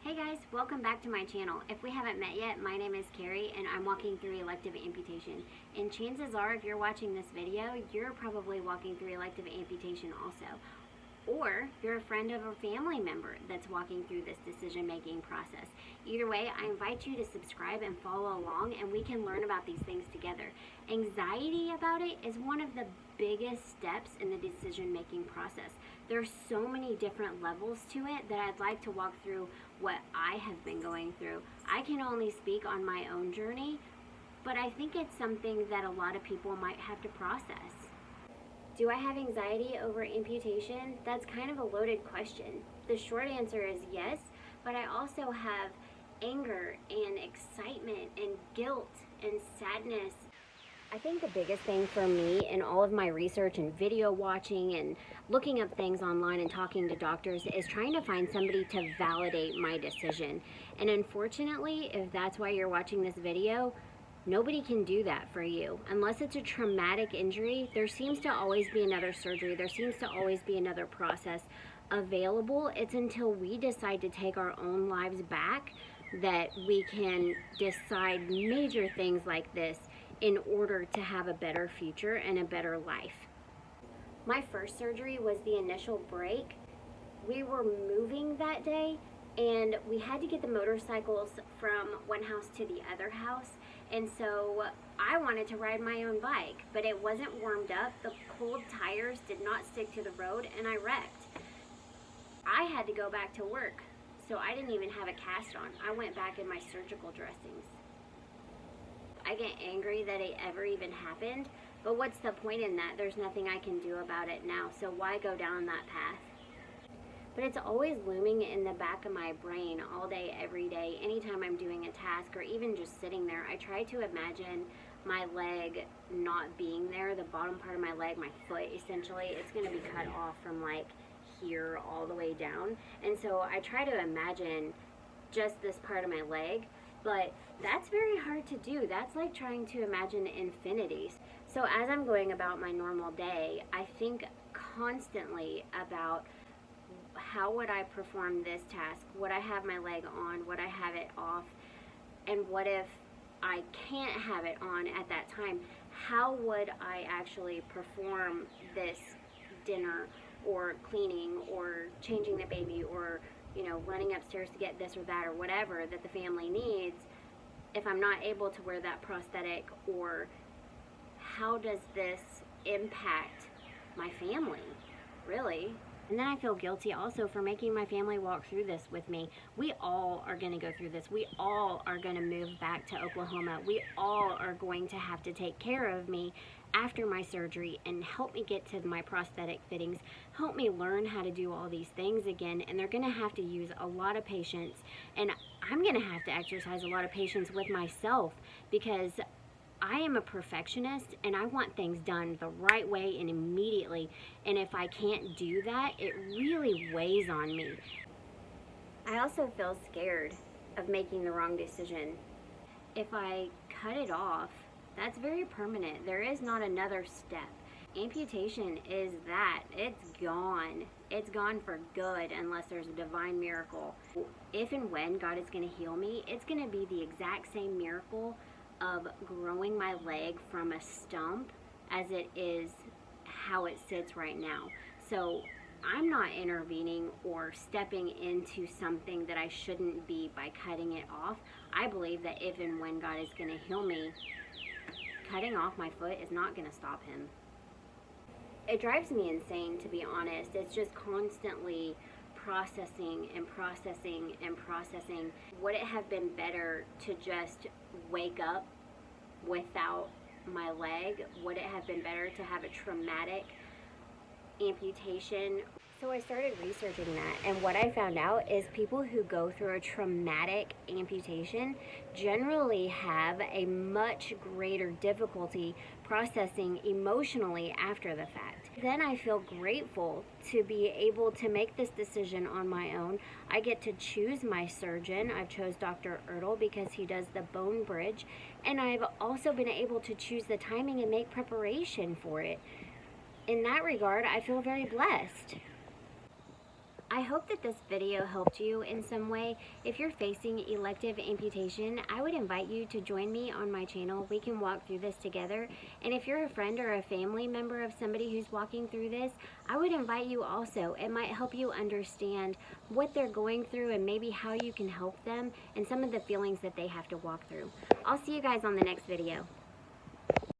Hey guys, welcome back to my channel. If we haven't met yet, my name is Carrie and I'm walking through elective amputation. And chances are, if you're watching this video, you're probably walking through elective amputation also. Or you're a friend of a family member that's walking through this decision-making process. Either way, I invite you to subscribe and follow along and we can learn about these things together. Anxiety about it is one of the biggest steps in the decision-making process. There's so many different levels to it that I'd like to walk through what I have been going through. I can only speak on my own journey, but I think it's something that a lot of people might have to process. Do I have anxiety over amputation? That's kind of a loaded question. The short answer is yes, but I also have anger and excitement and guilt and sadness. I think the biggest thing for me in all of my research and video watching and looking up things online and talking to doctors is trying to find somebody to validate my decision. And unfortunately, if that's why you're watching this video, nobody can do that for you. Unless it's a traumatic injury, there seems to always be another surgery. There seems to always be another process available. It's until we decide to take our own lives back that we can decide major things like this in order to have a better future and a better life. My first surgery was the initial break. We were moving that day and we had to get the motorcycles from one house to the other house, and so I wanted to ride my own bike, but it wasn't warmed up. The cold tires did not stick to the road and I wrecked. I had to go back to work, so I didn't even have a cast on. I went back in my surgical dressings. I get angry that it ever even happened, but what's the point in that? There's nothing I can do about it now, so why go down that path? But it's always looming in the back of my brain all day, every day. Anytime I'm doing a task or even just sitting there, I try to imagine my leg not being there, the bottom part of my leg, my foot essentially. It's going to be cut off from like here all the way down. And so I try to imagine just this part of my leg, but that's very hard to do. That's like trying to imagine infinities. So as I'm going about my normal day, I think constantly about how would I perform this task? Would I have my leg on? Would I have it off? And what if I can't have it on at that time? How would I actually perform this dinner or cleaning or changing the baby or running upstairs to get this or that or whatever that the family needs if I'm not able to wear that prosthetic? Or how does this impact my family, really? And then I feel guilty also for making my family walk through this with me. We all are going to go through this. We all are going to move back to Oklahoma. We all are going to have to take care of me after my surgery and help me get to my prosthetic fittings, help me learn how to do all these things again. And they're going to have to use a lot of patience. And I'm going to have to exercise a lot of patience with myself because I am a perfectionist and I want things done the right way and immediately. And if I can't do that, it really weighs on me. I also feel scared of making the wrong decision. If I cut it off, that's very permanent. There is not another step. Amputation is that. It's gone. It's gone for good unless there's a divine miracle. If and when God is going to heal me, it's going to be the exact same miracle of growing my leg from a stump as it is how it sits right now. So I'm not intervening or stepping into something that I shouldn't be by cutting it off. I believe that if and when God is going to heal me, cutting off my foot is not going to stop him. It drives me insane, to be honest. It's just constantly processing and processing and processing. Would it have been better to just wake up without my leg? Would it have been better to have a traumatic amputation? So I started researching that, and what I found out is people who go through a traumatic amputation generally have a much greater difficulty processing emotionally after the fact. Then I feel grateful to be able to make this decision on my own. I get to choose my surgeon. I've chose Dr. Ertl because he does the bone bridge, and I've also been able to choose the timing and make preparation for it. In that regard, I feel very blessed. I hope that this video helped you in some way. If you're facing elective amputation, I would invite you to join me on my channel. We can walk through this together. And if you're a friend or a family member of somebody who's walking through this, I would invite you also. It might help you understand what they're going through and maybe how you can help them and some of the feelings that they have to walk through. I'll see you guys on the next video.